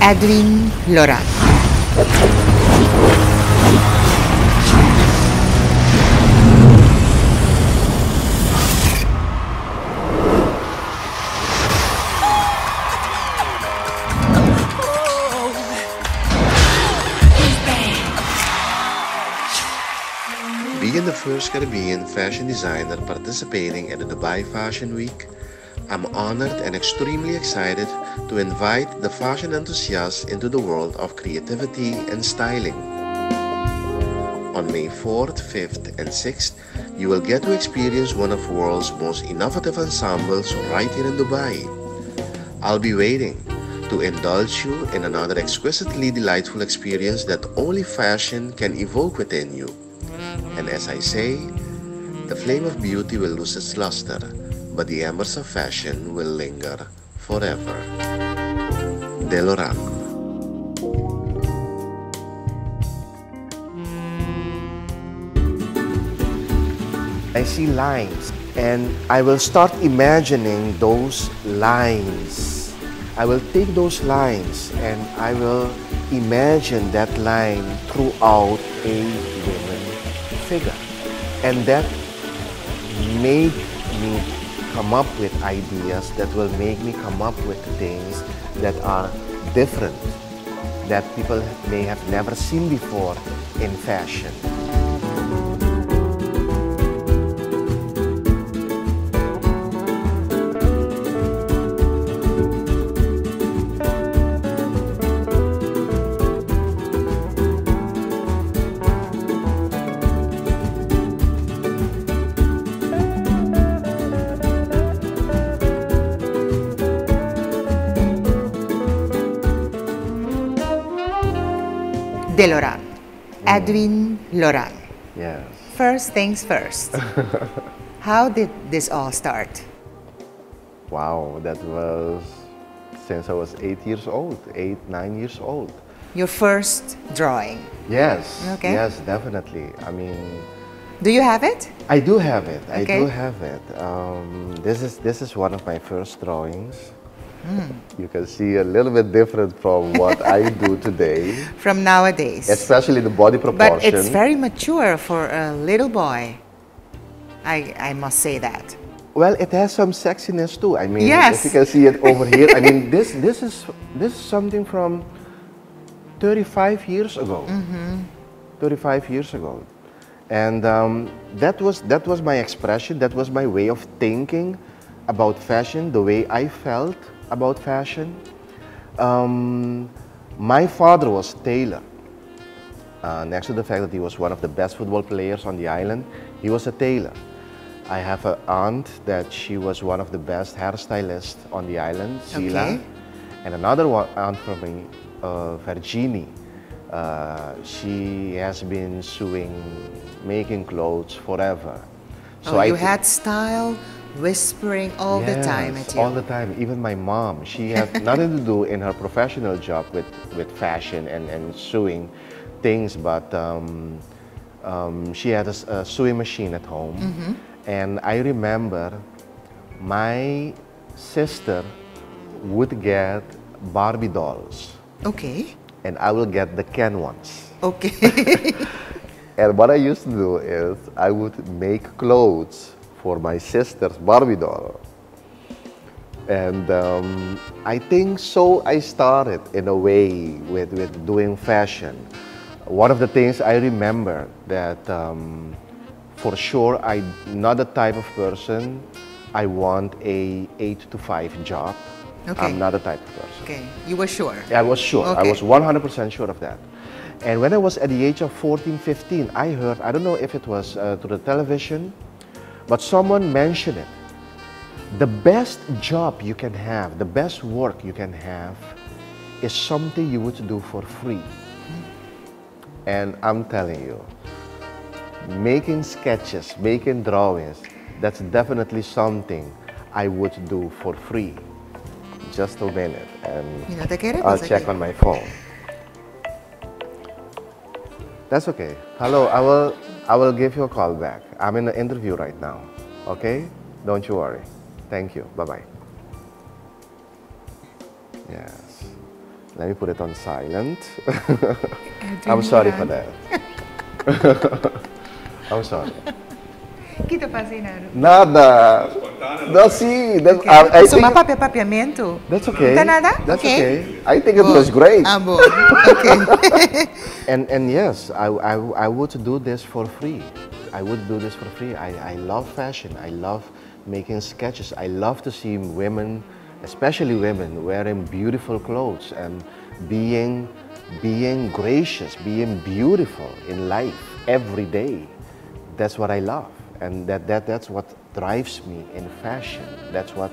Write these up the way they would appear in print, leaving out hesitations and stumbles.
Edwin Loran. Being the first Caribbean fashion designer participating in the Dubai Fashion Week, I'm honored and extremely excited to invite the fashion enthusiasts into the world of creativity and styling. On May 4th, 5th, and 6th, you will get to experience one of the world's most innovative ensembles right here in Dubai. I'll be waiting to indulge you in another exquisitely delightful experience that only fashion can evoke within you. And as I say, the flame of beauty will lose its luster, but the embers of fashion will linger forever. De Loran. I see lines, and I will start imagining those lines. I will take those lines and I will imagine that line throughout a woman figure. And that made me come up with ideas that will make me come up with things that are different, that people may have never seen before in fashion. De Loran. Edwin Loran. Yes. First things first. How did this all start? Wow, that was since I was 8 years old, 9 years old. Your first drawing. Yes, Okay. yes, definitely. I mean, Do you have it? I do have it. I Okay. do have it. This is one of my first drawings. You can see a little bit different from what I do today, From nowadays. especially the body proportion. But it's very mature for a little boy. I must say that. Well, it has some sexiness too. I mean, Yes. if you can see it over here. I mean, this is something from 35 years ago. 35 years ago, and that was my expression. That was my way of thinking about fashion. The way I felt about fashion. My father was tailor. Next to the fact that he was one of the best football players on the island, he was a tailor. I have an aunt that she was one of the best hairstylists on the island, Sheila. Okay. And another aunt from me, Virginie. She has been sewing, making clothes forever. So you had style whispering all the time at you. All the time. Even my mom, she had nothing to do in her professional job with fashion and sewing things, but she had a sewing machine at home. And I remember my sister would get Barbie dolls, Okay. and I will get the Ken ones. Okay. And what I used to do is I would make clothes for my sister's Barbie doll. And I think so I started in a way with doing fashion. One of the things I remember that for sure I'm not the type of person I want a 8 to 5 job. Okay. I'm not the type of person. Okay. You were sure? I was sure. I Okay. was 100% sure of that. And when I was at the age of 14, 15, I heard, I don't know if it was to the television, but someone mentioned it. The best job you can have, the best work you can have is something you would do for free. And I'm telling you, making sketches, making drawings, that's definitely something I would do for free. Just a minute, and I'll check on my phone. That's okay. Hello, I will give you a call back. I'm in an interview right now. Okay? Don't you worry. Thank you. Bye-bye. Yes. Let me put it on silent. Edwin I'm sorry for Loran. that. I'm sorry. Kita fascinado. Nada. No, see, that's, Okay. I So, think mapapapiamento. that's okay. Tá nada? That's Okay. okay. I think it Bom. was great. Ah, bom. Okay. And yes, I would do this for free. I would do this for free. I love fashion. I love making sketches. I love to see women, especially women, wearing beautiful clothes and being gracious, being beautiful in life every day. That's what I love. And that's what drives me in fashion. That's what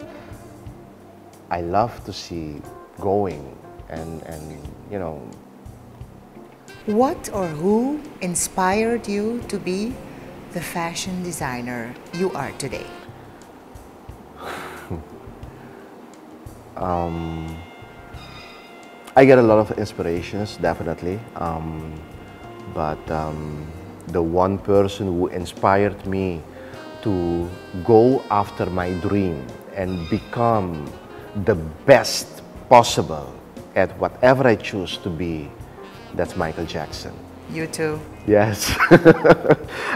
I love to see going and you know. What or who inspired you to be the fashion designer you are today? I get a lot of inspirations, definitely. But the one person who inspired me to go after my dream and become the best possible at whatever I choose to be, that's Michael Jackson. You too. Yes.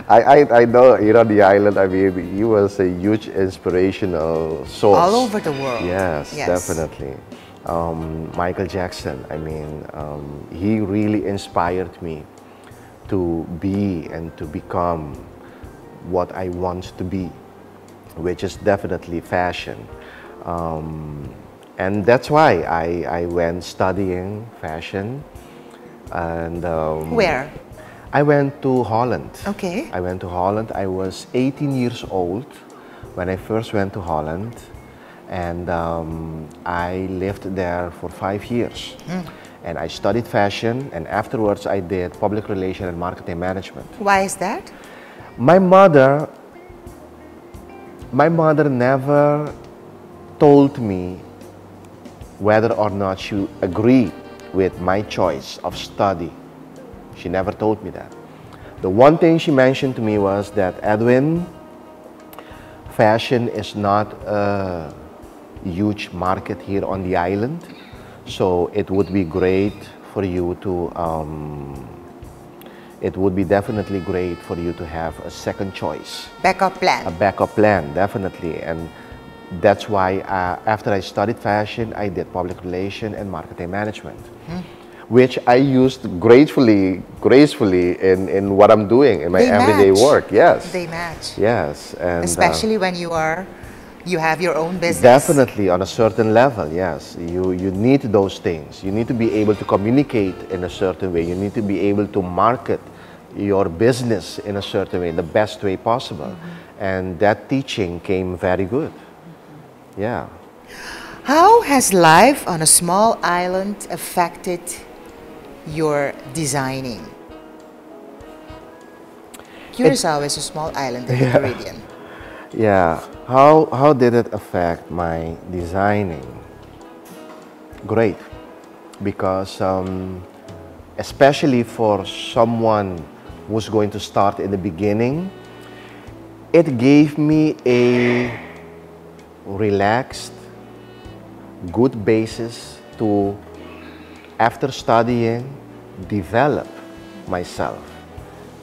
I know, the island, I mean, he was a huge inspirational source. All over the world. Yes, definitely. Michael Jackson, I mean, he really inspired me to be and to become what I want to be, which is definitely fashion. And that's why I went studying fashion. And Where? I went to Holland. Okay. I went to Holland. I was 18 years old when I first went to Holland. And I lived there for 5 years. And I studied fashion, and afterwards I did public relations and marketing management. Why is that? My mother never told me whether or not she agreed with my choice of study. She never told me that. The one thing she mentioned to me was that, Edwin, fashion is not a huge market here on the island, so it would be great for you to, it would be definitely great for you to have a second choice. Backup plan. A backup plan, definitely. And that's why after I studied fashion, I did public relations and marketing management, which I used gracefully in what I'm doing in my everyday work. Yes. They match. Yes. And Especially when you have your own business. definitely on a certain level, yes. You need those things. You need to be able to communicate in a certain way. You need to be able to market your business in a certain way, the best way possible. And that teaching came very good. Yeah. How has life on a small island affected your designing? Curacao is a small island in the Caribbean. Yeah. How did it affect my designing? Great. Because especially for someone who's going to start in the beginning, it gave me a relaxed, good basis to, after studying, develop myself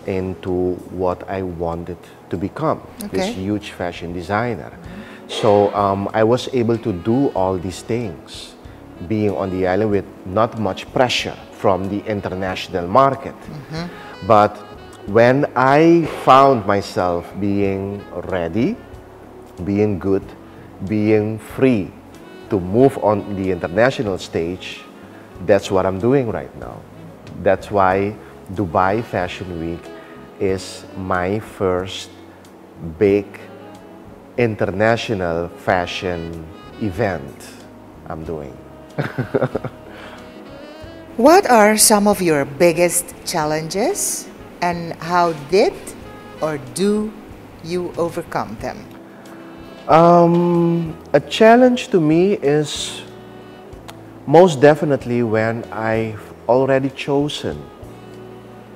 into what I wanted to become, this huge fashion designer. So I was able to do all these things, being on the island with not much pressure from the international market. But when I found myself being ready, being good, being free to move on the international stage, that's what I'm doing right now. That's why Dubai Fashion Week is my first big international fashion event I'm doing. What are some of your biggest challenges and how did or do you overcome them? A challenge to me is most definitely when I've already chosen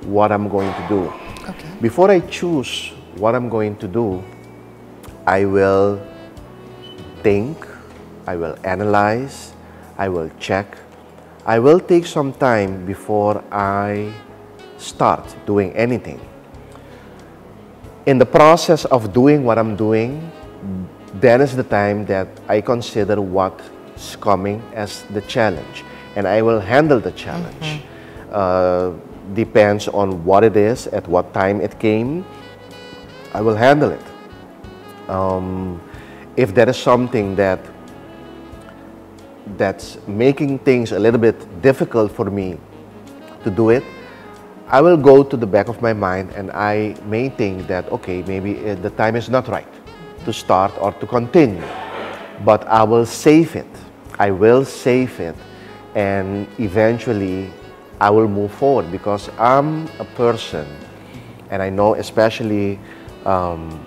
what I'm going to do. Okay. Before I choose what I'm going to do, I will think, I will analyze, I will check I will take some time before I start doing anything. In the process of doing what I'm doing, then is the time that I consider what's coming as the challenge, and I will handle the challenge. Depends on what it is, at what time it came, I will handle it. If there is something that's making things a little bit difficult for me to do it, I will go to the back of my mind and I may think that, okay, maybe the time is not right to start or to continue, but I will save it. I will save it, and eventually I will move forward, because I'm a person, and I know especially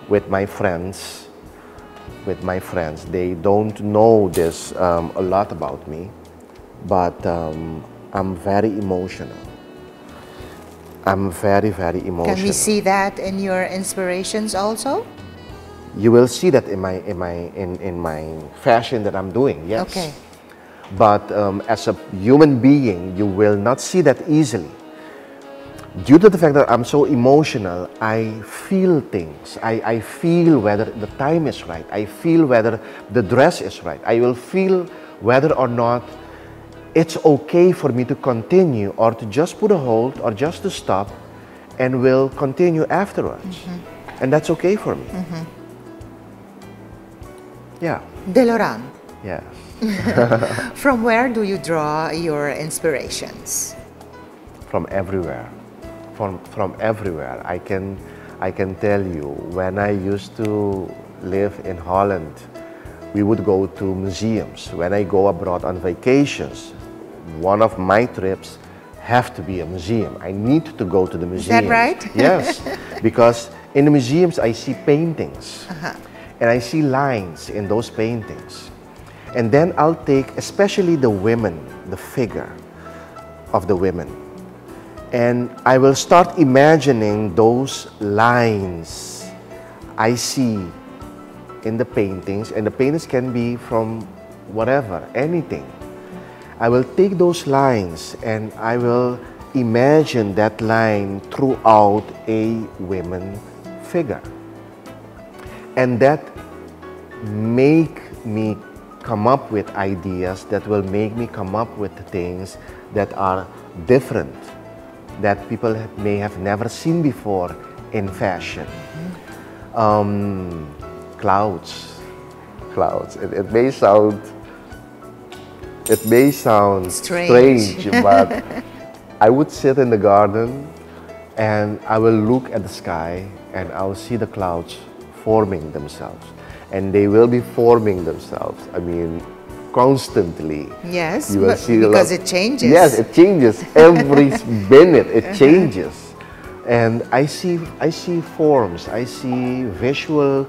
with my friends, they don't know this a lot about me, but I'm very emotional. I'm very, very emotional. Can we see that in your inspirations also? You will see that in my fashion that I'm doing, yes. Okay. But as a human being, you will not see that easily. Due to the fact that I'm so emotional, I feel things. I feel whether the time is right. I feel whether the dress is right. I will feel whether or not it's okay for me to continue, or to just put a hold, or just to stop, and will continue afterwards. And that's okay for me. Yeah. De Loran, Yes. from where do you draw your inspirations? From everywhere. From everywhere. I can tell you, when I used to live in Holland, we would go to museums. When I go abroad on vacations, one of my trips have to be a museum. I need to go to the museum. Is that right? Yes, because in the museums I see paintings, and I see lines in those paintings. And then I'll take, especially the women, the figure of the women, and I will start imagining those lines I see in the paintings, and the paintings can be from whatever, anything. I will take those lines and I will imagine that line throughout a women figure. And that make me come up with ideas that will make me come up with things that are different, that people may have never seen before in fashion. Clouds. It may sound strange, but I would sit in the garden and I will look at the sky and I'll see the clouds forming themselves. And they will be forming themselves, I mean, constantly. Yes, You will see because it changes. Yes, it changes. Every minute it changes. And I see forms, I see visual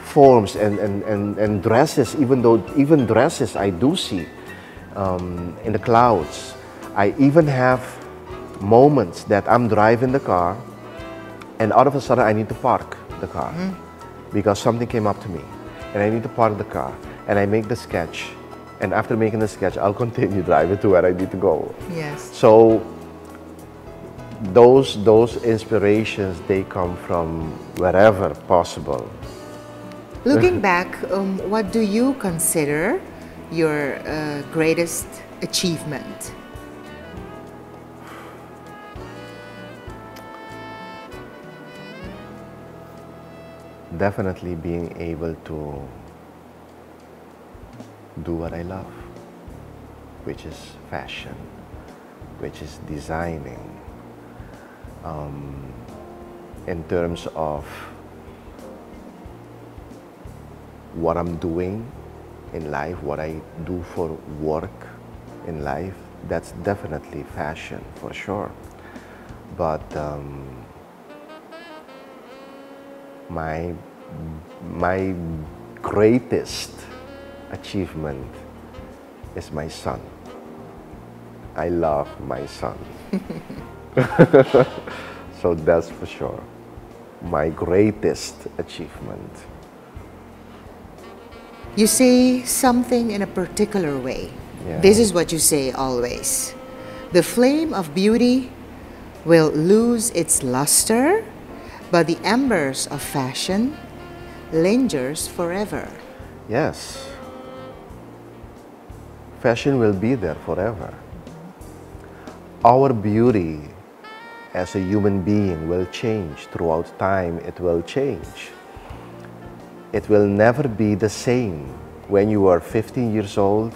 forms and dresses, even dresses I do see in the clouds. I even have moments that I'm driving the car and all of a sudden I need to park the car because something came up to me and I need to park the car, and I make the sketch, and after making the sketch I'll continue driving to where I need to go. Yes. So those inspirations, they come from wherever possible. Looking back, what do you consider your greatest achievement? Definitely being able to do what I love, which is fashion, which is designing. In terms of what I'm doing in life, what I do for work in life, that's definitely fashion for sure. But my greatest achievement is my son. I love my son. So that's for sure my greatest achievement. You say something in a particular way. Yeah. This is what you say always. The flame of beauty will lose its luster, but the embers of fashion lingers forever. Yes. Fashion will be there forever. Our beauty as a human being will change throughout time. It will change. It will never be the same when you are 15 years old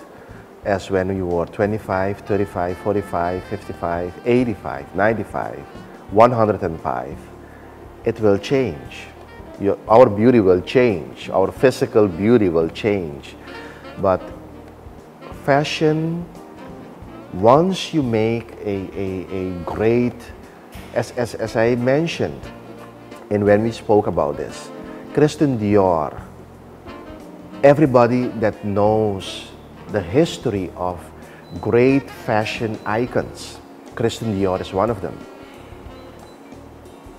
as when you were 25, 35, 45, 55, 85, 95, 105. It will change. Our beauty will change. Our physical beauty will change. But fashion, once you make a great, as I mentioned, and when we spoke about this, Christian Dior, everybody that knows the history of great fashion icons, Christian Dior is one of them.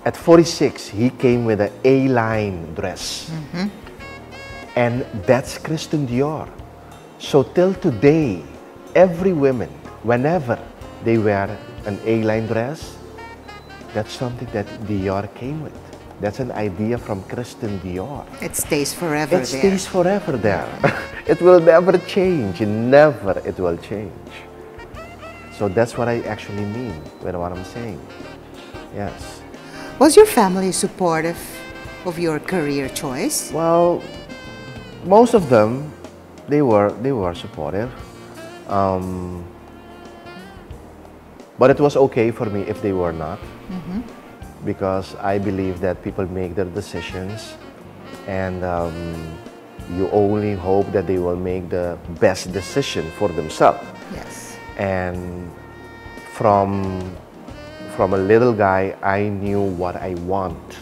At 46, he came with an A-line dress. And that's Christian Dior. So till today, every woman, whenever they wear an A-line dress, that's something that Dior came with. That's an idea from Christian Dior. It stays forever there. It stays forever there. It will never change. Never it will change. So that's what I actually mean with what I'm saying. Yes. Was your family supportive of your career choice? Well, most of them, they were supportive. But it was okay for me if they were not. Because I believe that people make their decisions, and you only hope that they will make the best decision for themselves. Yes. And from a little guy, I knew what I want.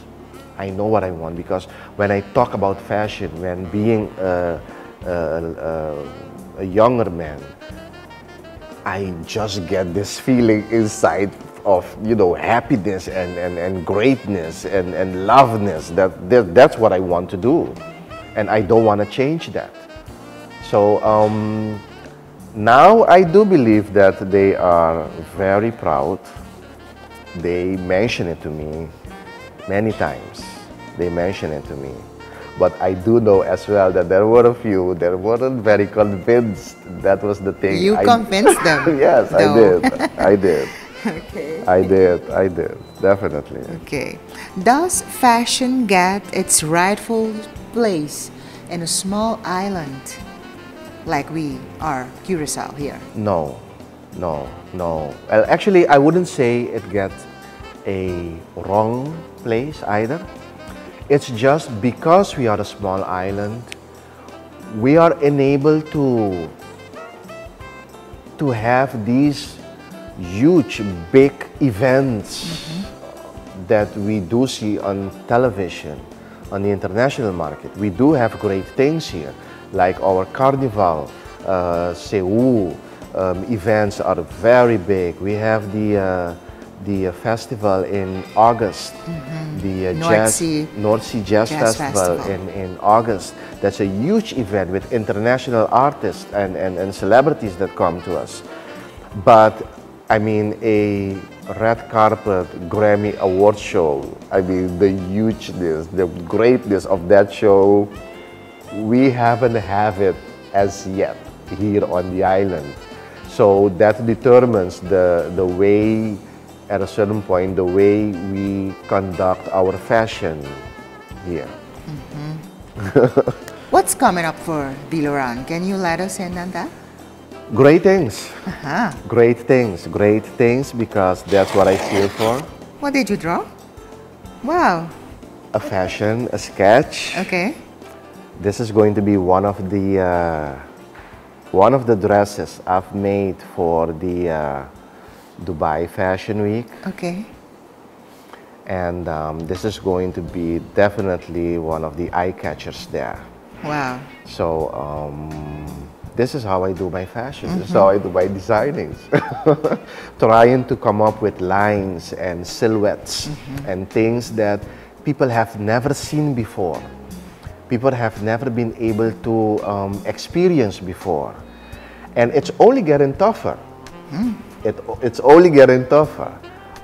I know what I want, because when I talk about fashion, when being a younger man, I just get this feeling inside of, you know, happiness and greatness and loveness. That's what I want to do, and I don't want to change that. So now I do believe that they are very proud. They mention it to me many times. They mention it to me. But I do know as well that there were a few that weren't very convinced. That was the thing. You convinced them? Yes, I did. I did. Okay. I did, definitely. Okay. Does fashion get its rightful place in a small island like we are, Curacao here? No. Well, actually, I wouldn't say it gets a wrong place either. It's just because we are a small island, we are enabled to have these huge, big events that we do see on television, on the international market. We do have great things here, like our Carnival, Seoul events are very big. We have the festival in August, the North Sea Jazz Festival in August. That's a huge event with international artists and celebrities that come to us. But I mean, a red carpet Grammy Award show, I mean, the hugeness, the greatness of that show, we haven't have it as yet here on the island. So that determines the way, at a certain point, the way we conduct our fashion here. What's coming up for Loran? Can you let us in on that? Great things. Great things, because that's what I feel for. What did you draw? Wow. A fashion, a sketch. Okay. This is going to be one of the dresses I've made for the Dubai Fashion Week. Okay. And this is going to be definitely one of the eye catchers there. Wow. So this is how I do my fashion. This is how I do my designings. Trying to come up with lines and silhouettes and things that people have never seen before. People have never been able to experience before. And it's only getting tougher. It's only getting tougher.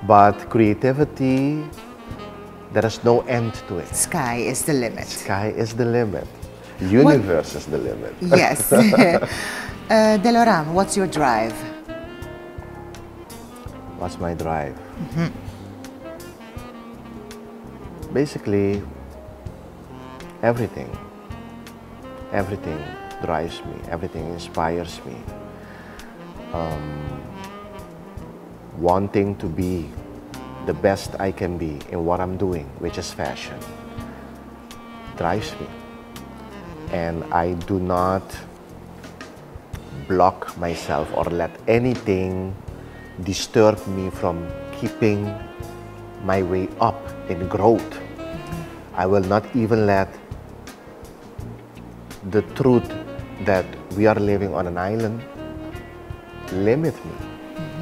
But creativity, there is no end to it. Sky is the limit. Sky is the limit. Universe is the limit. Yes. De Loran, what's your drive? What's my drive? Basically, everything. Everything drives me. Everything inspires me. Wanting to be the best I can be in what I'm doing, which is fashion, drives me. And I do not block myself or let anything disturb me from keeping my way up in growth. I will not even let the truth that we are living on an island limit me.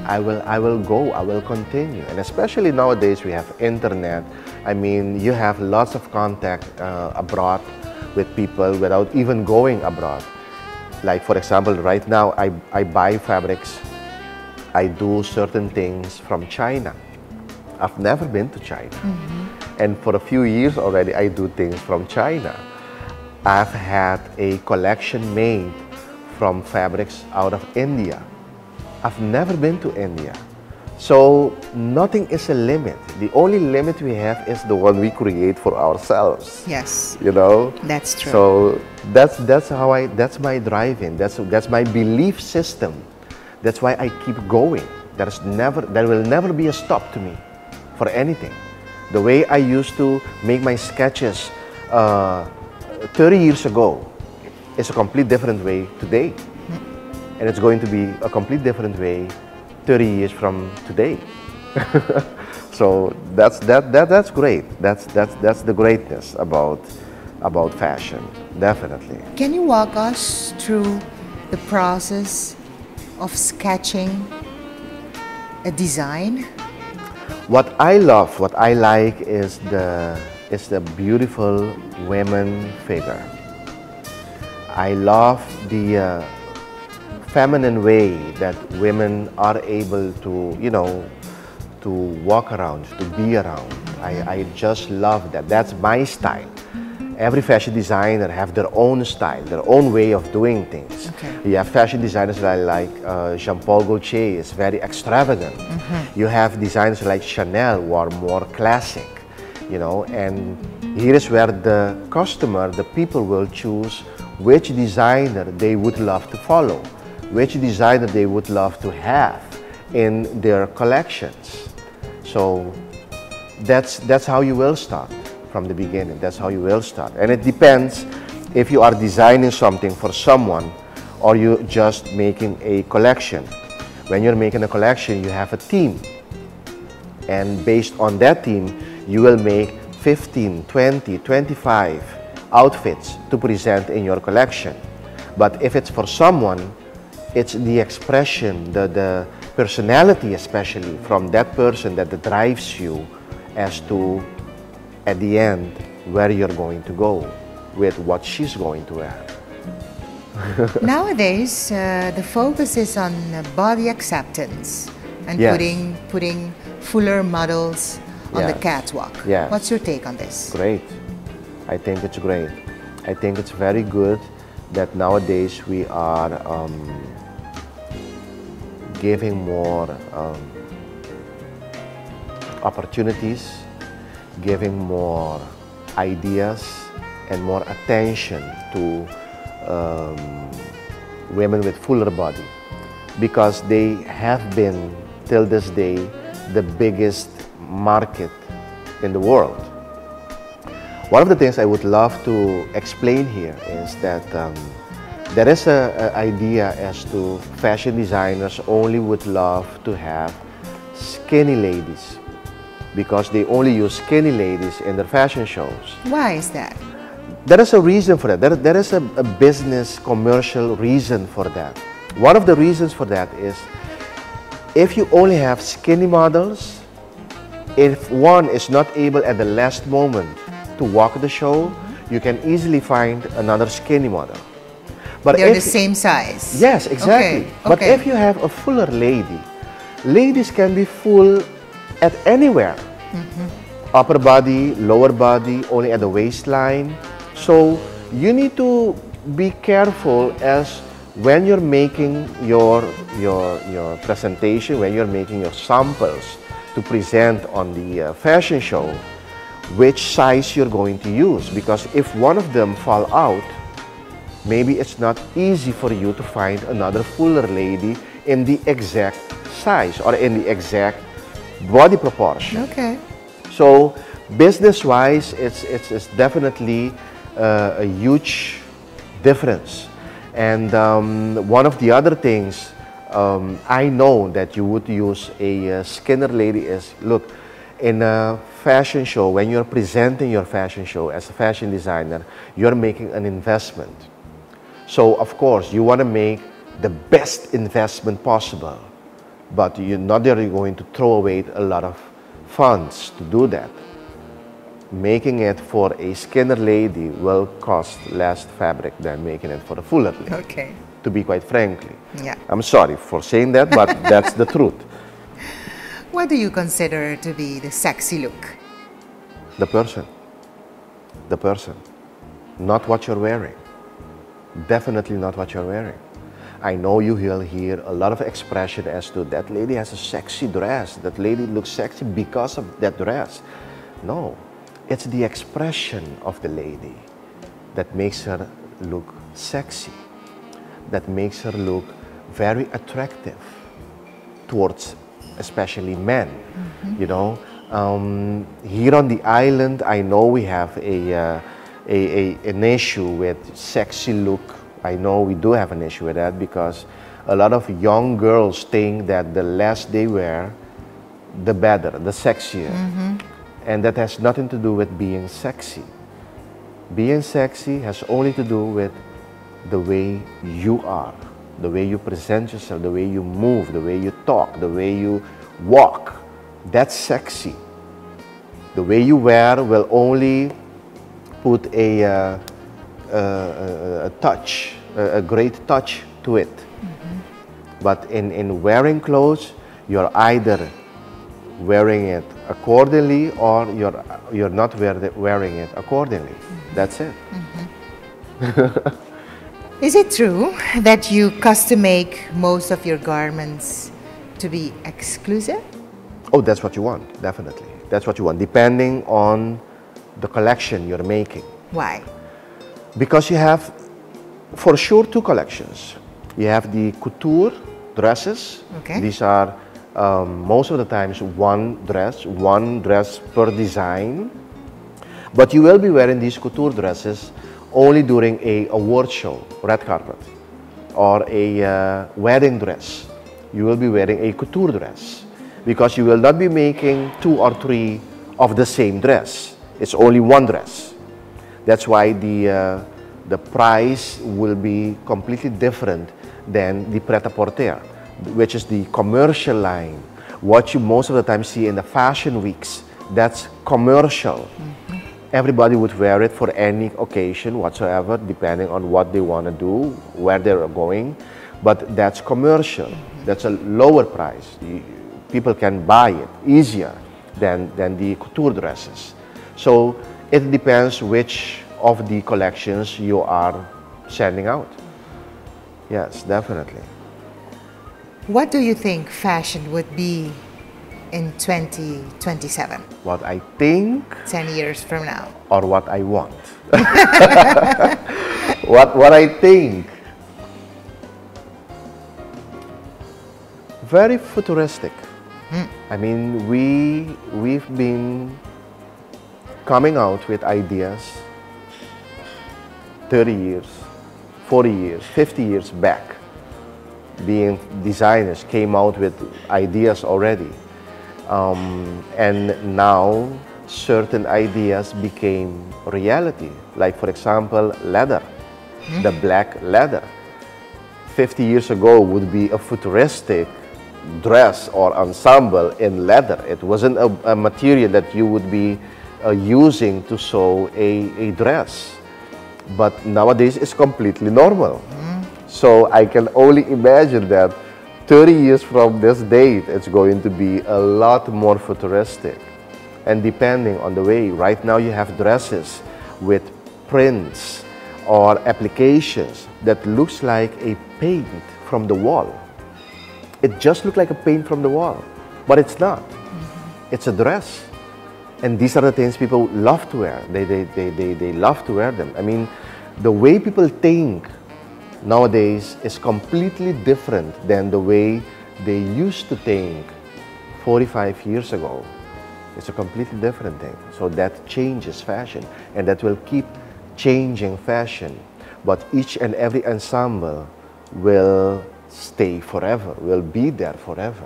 I will go, I will continue. And especially nowadays we have internet. I mean, you have lots of contact abroad with people without even going abroad. Like for example, right now I buy fabrics. I do certain things from China. I've never been to China. And for a few years already, I do things from China. I've had a collection made from fabrics out of India. I've never been to India. So nothing is a limit. The only limit we have is the one we create for ourselves. Yes. You know? That's true. So that's my driving. That's my belief system. That's why I keep going. There will never be a stop to me for anything. The way I used to make my sketches 30 years ago is a complete different way today. And it's going to be a complete different way 30 years from today. So that's great. That's the greatness about fashion, definitely. Can you walk us through the process of sketching a design? What I love, what I like is the beautiful women figure. I love the feminine way that women are able to, you know, to walk around, to be around. I just love that. That's my style. Every fashion designer have their own style, their own way of doing things. Okay. You have fashion designers like Jean-Paul Gaultier is very extravagant. You have designers like Chanel who are more classic, you know, and here is where the customer, the people will choose which designer they would love to follow, which designer they would love to have in their collections. So that's how you will start from the beginning. That's how you will start. And it depends if you are designing something for someone or you just making a collection. When you're making a collection, you have a theme. And based on that theme, you will make 15, 20, 25 outfits to present in your collection. But if it's for someone, it's the expression, the personality especially from that person that drives you as to, at the end, where you're going to go with what she's going to wear. Nowadays, the focus is on body acceptance and Yes. putting fuller models on the Yes. catwalk. Yes. What's your take on this? Great. I think it's great. I think it's very good that nowadays we are giving more opportunities, giving more ideas and more attention to women with fuller body, because they have been, till this day, the biggest market in the world. One of the things I would love to explain here is that there is an idea as to fashion designers only would love to have skinny ladies because they only use skinny ladies in their fashion shows. Why is that? There is a reason for that. There is a business, commercial reason for that. One of the reasons for that is if you only have skinny models, if one is not able at the last moment to walk the show, you can easily find another skinny model. But They're if, the same size. Yes, exactly. Okay. But Okay. if you have a fuller lady, ladies can be full at anywhere. Upper body, lower body, only at the waistline. So you need to be careful as when you're making your presentation, when you're making your samples to present on the fashion show, which size you're going to use. Because if one of them fall out, maybe it's not easy for you to find another fuller lady in the exact size or in the exact body proportion. Okay. So business-wise, it's definitely a huge difference. And one of the other things I know that you would use a skinner lady is, look, in a fashion show, when you're presenting your fashion show as a fashion designer, you're making an investment. So of course, you want to make the best investment possible, but you're not really going to throw away a lot of funds to do that. Making it for a skinner lady will cost less fabric than making it for a fuller lady. Okay. To be quite frankly. Yeah. I'm sorry for saying that, but that's the truth. What do you consider to be the sexy look? The person. The person. Not what you're wearing. Definitely not what you're wearing. I know you will hear a lot of expression as to that lady has a sexy dress, that lady looks sexy because of that dress. No, it's the expression of the lady that makes her look sexy, that makes her look very attractive towards especially men. You know, here on the island, I know we have an issue with sexy look. I know we do have an issue with that because a lot of young girls think that the less they wear, the better, the sexier. And that has nothing to do with being sexy. Being sexy has only to do with the way you are, the way you present yourself, the way you move, the way you talk, the way you walk. That's sexy. The way you wear will only put a touch, a great touch to it. But in wearing clothes, you're either wearing it accordingly or you're not wearing it accordingly. That's it. Is it true that you custom make most of your garments to be exclusive? Oh, that's what you want, definitely. That's what you want, depending on the collection you're making. Why? Because you have, for sure, two collections. You have the couture dresses. Okay. These are most of the times one dress per design. But you will be wearing these couture dresses only during a award show, red carpet, or a wedding dress. You will be wearing a couture dress because you will not be making 2 or 3 of the same dress. It's only one dress. That's why the price will be completely different than the pret-a-porter, which is the commercial line. What you most of the time see in the fashion weeks, that's commercial. Everybody would wear it for any occasion whatsoever, depending on what they want to do, where they're going. But that's commercial. That's a lower price. People can buy it easier than the couture dresses. So it depends which of the collections you are sending out. Yes, definitely. What do you think fashion would be in 2027? What I think 10 years from now? or what I want. What I think. Very futuristic. I mean, we've been coming out with ideas 30 years, 40 years, 50 years back. Being designers came out with ideas already. And now certain ideas became reality. Like for example, leather, the black leather. 50 years ago would be a futuristic dress or ensemble in leather. It wasn't a material that you would be using to sew a dress. But nowadays it's completely normal. So I can only imagine that 30 years from this date, it's going to be a lot more futuristic. And depending on the way, right now you have dresses with prints or applications that looks like a paint from the wall. It just looks like a paint from the wall, but it's not. It's a dress. And these are the things people love to wear. They love to wear them. I mean, the way people think nowadays is completely different than the way they used to think 45 years ago. It's a completely different thing. So that changes fashion, and that will keep changing fashion. But each and every ensemble will stay forever, will be there forever.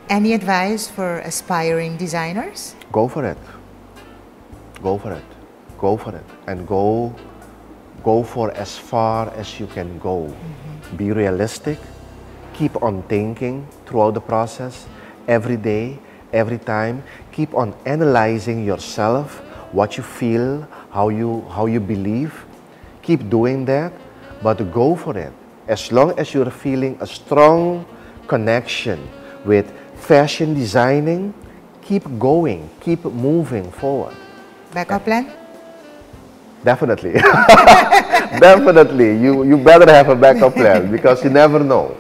Any advice for aspiring designers? Go for it. Go for it. Go for it. And go for as far as you can go. Be realistic. Keep on thinking throughout the process, every day, every time. Keep on analyzing yourself, what you feel, how you believe. Keep doing that, but go for it. As long as you're feeling a strong connection with fashion designing, keep going, keep moving forward. Backup plan? Definitely. Definitely. You better have a backup plan, because you never know.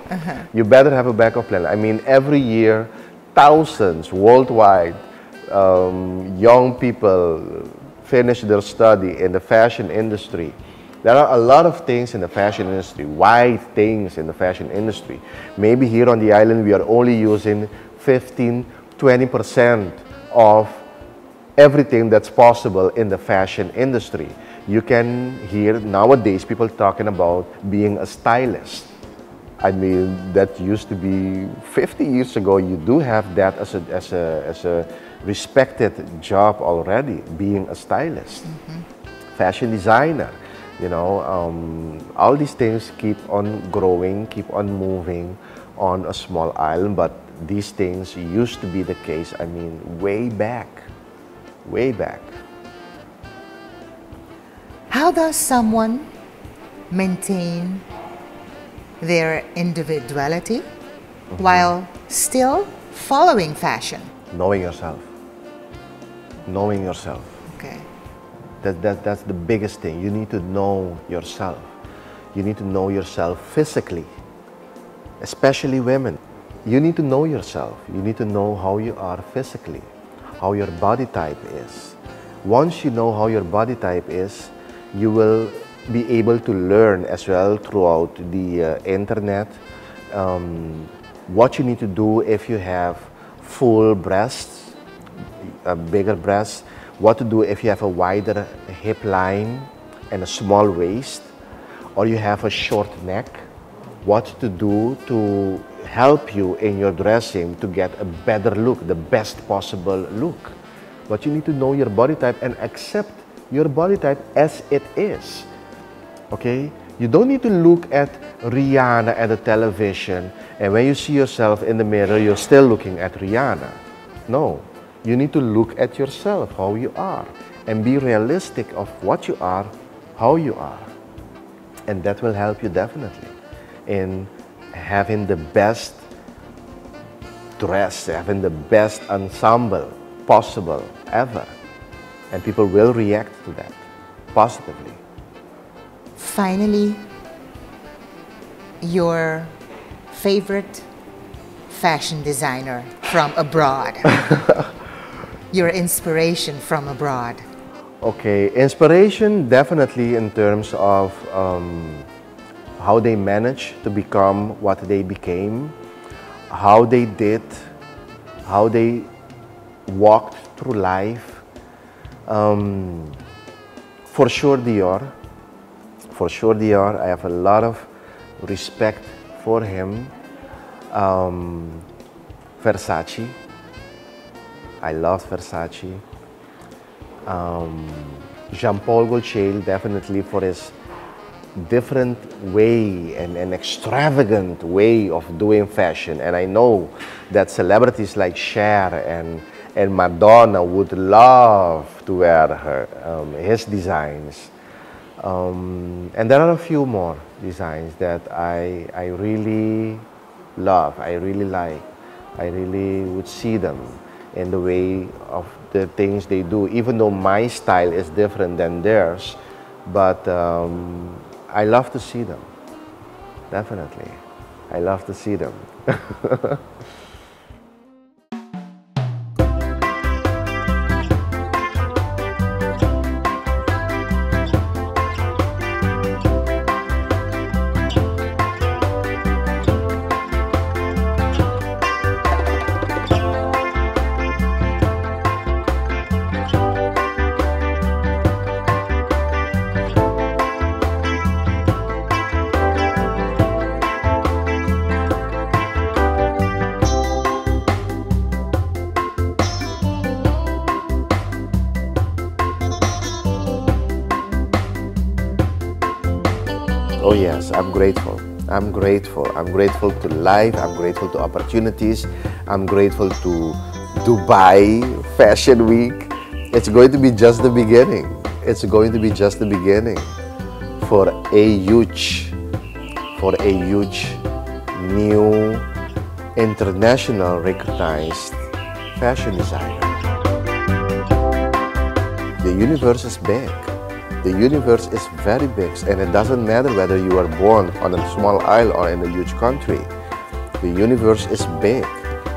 You better have a backup plan. I mean, every year, thousands worldwide, young people finish their study in the fashion industry. There are a lot of things in the fashion industry, wide things in the fashion industry. Maybe here on the island we are only using 15–20% of everything that's possible in the fashion industry. You can hear nowadays people talking about being a stylist. I mean, that used to be 50 years ago. You do have that as a respected job already, being a stylist, fashion designer. You know, all these things keep on growing, keep on moving on a small island, but these things used to be the case, I mean, way back, way back. How does someone maintain their individuality while still following fashion? Knowing yourself. Knowing yourself. Okay. That's the biggest thing. You need to know yourself. You need to know yourself physically, especially women. You need to know yourself. You need to know how you are physically, how your body type is. Once you know how your body type is, you will be able to learn as well throughout the internet what you need to do if you have full breasts, bigger breasts, what to do if you have a wider hip line and a small waist, or you have a short neck, what to do to help you in your dressing to get a better look, the best possible look. But you need to know your body type and accept your body type as it is. Okay? You don't need to look at Rihanna at the television, and when you see yourself in the mirror, you're still looking at Rihanna. No. You need to look at yourself, how you are, and be realistic of what you are, how you are. And that will help you definitely in having the best dress, having the best ensemble possible ever. And people will react to that positively. Finally, your favorite fashion designer from abroad. Your inspiration from abroad. Okay, inspiration definitely in terms of how they managed to become what they became, how they did, how they walked through life. For sure Dior. For sure Dior. I have a lot of respect for him. Versace. I love Versace. Jean-Paul Gaultier, definitely for his different way and an extravagant way of doing fashion. And I know that celebrities like Cher and Madonna would love to wear his designs. And there are a few more designs that I really love, I really like. I really would see them in the way of the things they do, even though my style is different than theirs. But I love to see them, definitely. I love to see them. Oh yes, I'm grateful. I'm grateful. I'm grateful to life. I'm grateful to opportunities. I'm grateful to Dubai Fashion Week. It's going to be just the beginning. It's going to be just the beginning for a huge new international recognized fashion designer. The universe is big. The universe is very big, and it doesn't matter whether you are born on a small isle or in a huge country. The universe is big,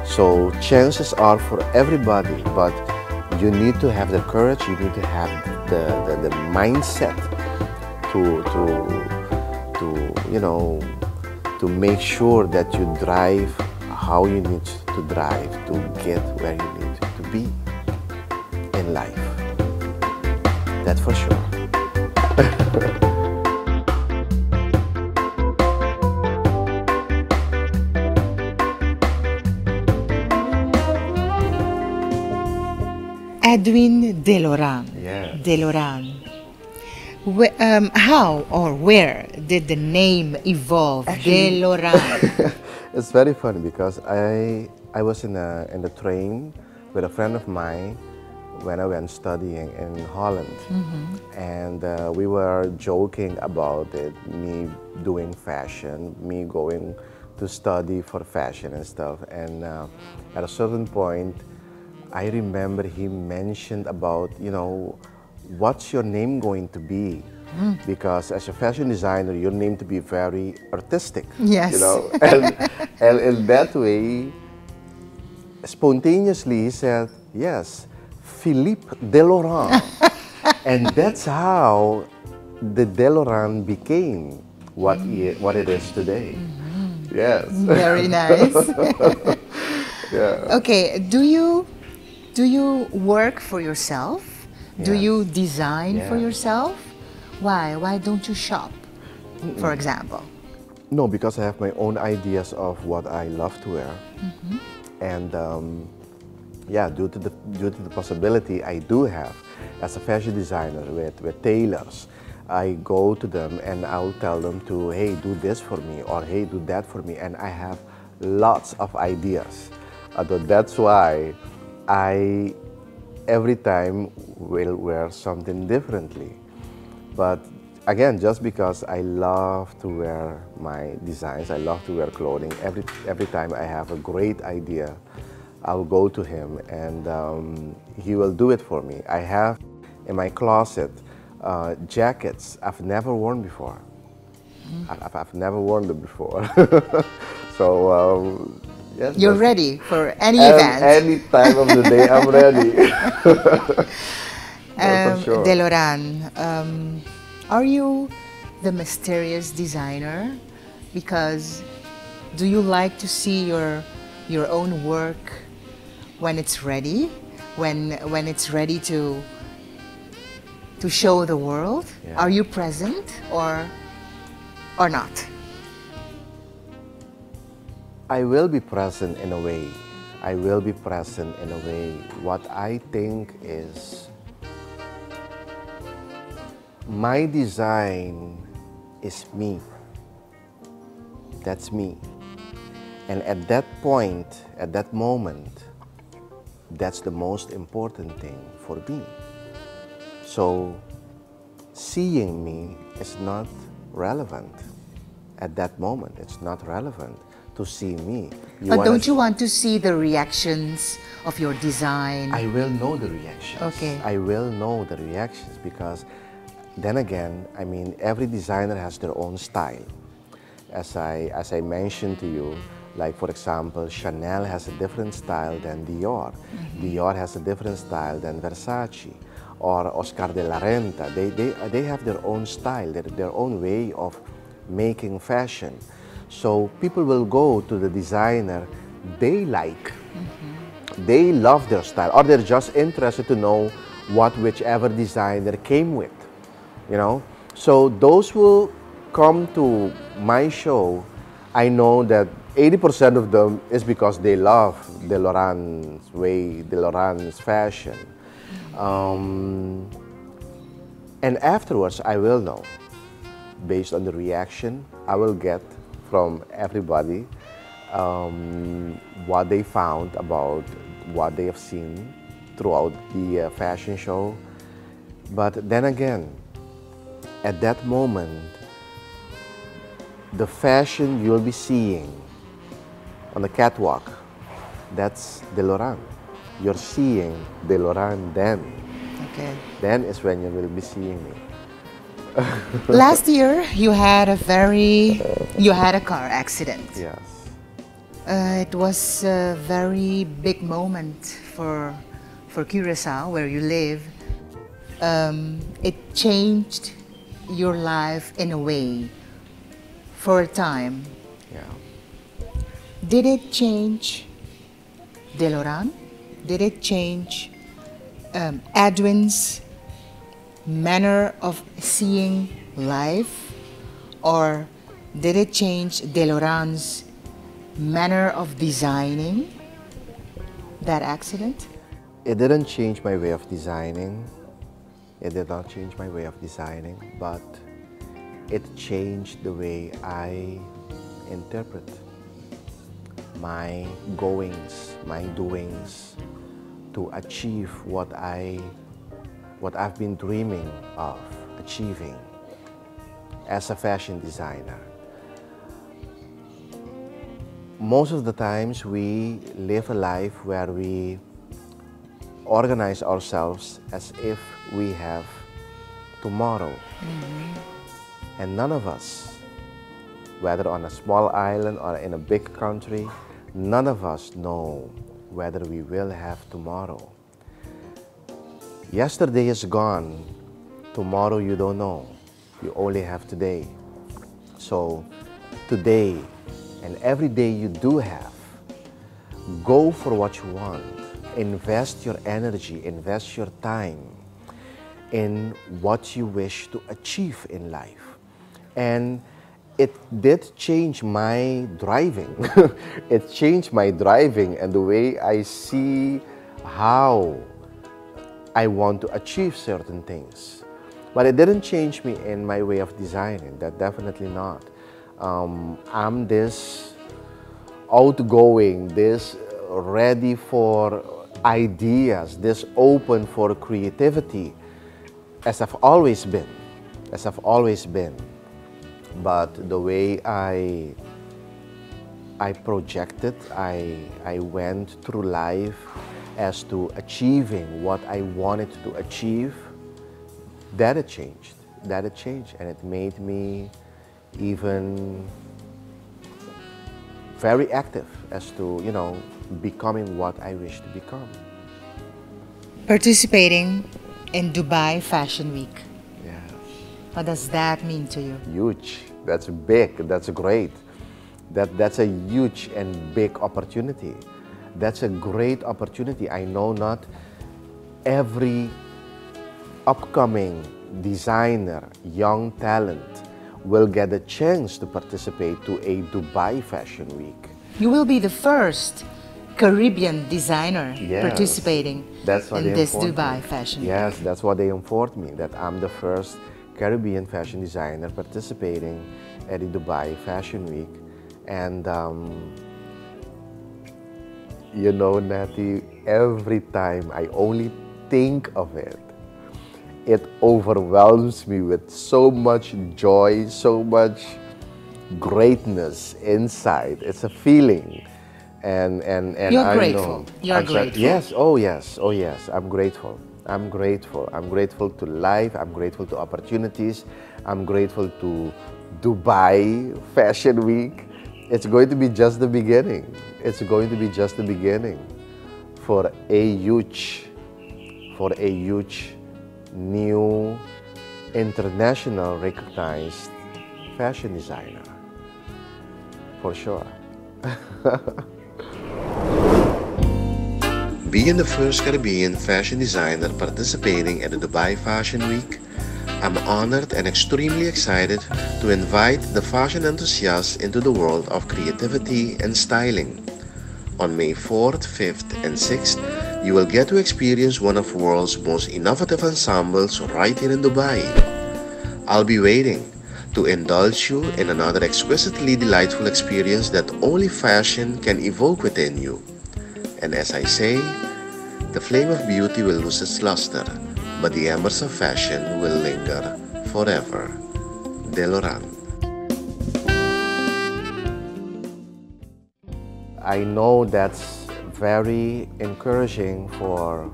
so chances are for everybody, but you need to have the courage, you need to have the mindset to make sure that you drive how you need to drive to get where you need to be in life. That's for sure. Edwin Loran. Yes. Loran. How or where did the name evolve? Actually, Loran. It's very funny because I was in the train with a friend of mine when I went studying in Holland, and we were joking about it, me doing fashion, me going to study for fashion and stuff, and at a certain point I remember he mentioned about, what's your name going to be? Because as a fashion designer, your name to be very artistic. Yes. And in that way, spontaneously he said, yes, Philippe Loran. And that's how the Loran became what it is today. Yes. Very nice. Yeah. Okay, do you work for yourself? Do Yes. you design for Yes. yourself? Why? Why don't you shop, for example? No, because I have my own ideas of what I love to wear. And yeah, due to the possibility I do have as a fashion designer with tailors, I go to them and I'll tell them to, hey, do this for me, or hey, do that for me, and I have lots of ideas. That's why I every time will wear something differently. But again, just because I love to wear my designs, I love to wear clothing, every time I have a great idea, I'll go to him and he will do it for me. I have in my closet jackets I've never worn before. I've never worn them before. So yes, You're ready for any event. any time of the day, I'm ready. For sure. Loran, are you the mysterious designer? Because do you like to see your own work when it's ready, when it's ready to show the world? Yeah. Are you present or not? I will be present in a way. I will be present in a way. What I think is my design is me. That's me. And at that point, at that moment, that's the most important thing for me. So seeing me is not relevant. At that moment, it's not relevant to see me. But don't you want to see the reactions of your design? I will know the reactions. Okay. I will know the reactions because then again, I mean, every designer has their own style. As I mentioned to you, like for example, Chanel has a different style than Dior. Dior has a different style than Versace. Or Oscar de la Renta. They have their own style, their own way of making fashion. So people will go to the designer they like. They love their style, or they're just interested to know what whichever designer came with, you know. So those who come to my show, I know that 80% of them is because they love De Loran's way, De Loran's fashion. And afterwards, I will know, based on the reaction I will get from everybody, what they found about what they have seen throughout the fashion show. But then again, at that moment, the fashion you'll be seeing on the catwalk, that's De Loran. You're seeing De Loran then. Okay. Then is when you will be seeing me. Last year, you had a car accident. Yes. It was a very big moment for Curacao, where you live. It changed your life in a way for a time. Yeah. Did it change De Loran? Did it change Edwin's manner of seeing life? Or did it change De Loran's manner of designing that accident? It didn't change my way of designing. It did not change my way of designing, but it changed the way I interpret my goings, my doings to achieve what I've been dreaming of achieving as a fashion designer. Most of the times we live a life where we organize ourselves as if we have tomorrow. And none of us, whether on a small island or in a big country, none of us know whether we will have tomorrow. Yesterday is gone. Tomorrow you don't know. You only have today. So today and every day you do have, go for what you want. Invest your energy, invest your time in what you wish to achieve in life. And it did change my driving. It changed my driving and the way I see how I want to achieve certain things. But it didn't change me in my way of designing, that definitely not. I'm this outgoing, this ready for ideas, this open for creativity, as I've always been, But the way I projected, I went through life as to achieving what I wanted to achieve, that it changed, and it made me even very active as to, you know, becoming what I wish to become. Participating in Dubai Fashion Week. Yeah. What does that mean to you? Huge. That's big. That's great. That's a huge and big opportunity. That's a great opportunity. I know not every upcoming designer, young talent will get a chance to participate to a Dubai Fashion Week. You will be the first Caribbean designer participating in this Dubai Fashion Week. Yes, that's what they informed me, that I'm the first Caribbean fashion designer participating at the Dubai Fashion Week. And you know, Natty, every time I only think of it, it overwhelms me with so much joy, so much greatness inside. It's a feeling. And You're I grateful. know. You're grateful. Yes, oh yes, oh yes. I'm grateful. I'm grateful. I'm grateful to life. I'm grateful to opportunities. I'm grateful to Dubai Fashion Week. It's going to be just the beginning. It's going to be just the beginning for a huge new international recognized fashion designer. For sure. Being the first Caribbean fashion designer participating at the Dubai Fashion Week, I'm honored and extremely excited to invite the fashion enthusiasts into the world of creativity and styling. On May 4th, 5th, and 6th, you will get to experience one of the world's most innovative ensembles right here in Dubai. I'll be waiting to indulge you in another exquisitely delightful experience that only fashion can evoke within you. And as I say, the flame of beauty will lose its luster, but the embers of fashion will linger forever. Loran. I know that's very encouraging for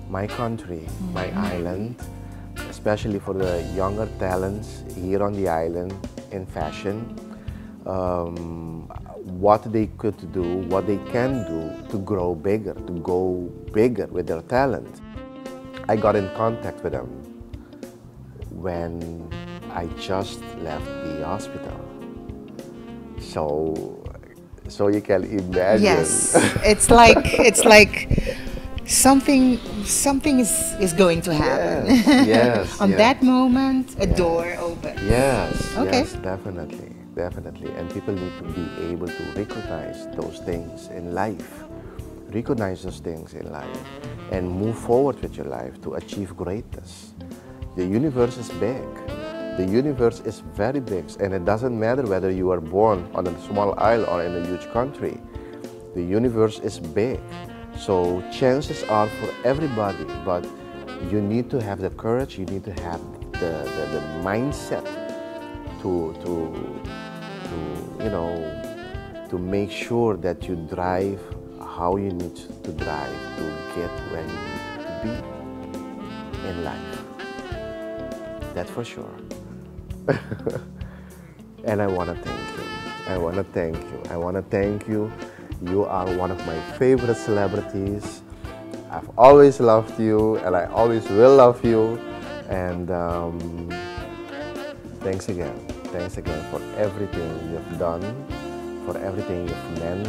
my country, my island, especially for the younger talents here on the island in fashion. What they could do, what they can do to grow bigger, to go bigger with their talent. I got in contact with them when I just left the hospital. So you can imagine. Yes, it's like something is going to happen. Yes. On yes. that moment, a door opens. Yes, Okay. yes, definitely. And people need to be able to recognize those things in life. Recognize those things in life and move forward with your life to achieve greatness. The universe is big. The universe is very big, and it doesn't matter whether you are born on a small island or in a huge country. The universe is big. So chances are for everybody, but you need to have the courage, you need to have the mindset to make sure that you drive how you need to drive to get where you need to be in life. That's for sure. And I want to thank you. I want to thank you. I want to thank you. You are one of my favorite celebrities. I've always loved you, and I always will love you. And thanks again. Thanks again for everything you've done, for everything you've meant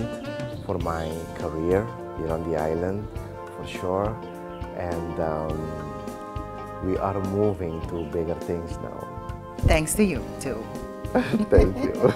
for my career here on the island, for sure. And we are moving to bigger things now. Thanks to you too. Thank you.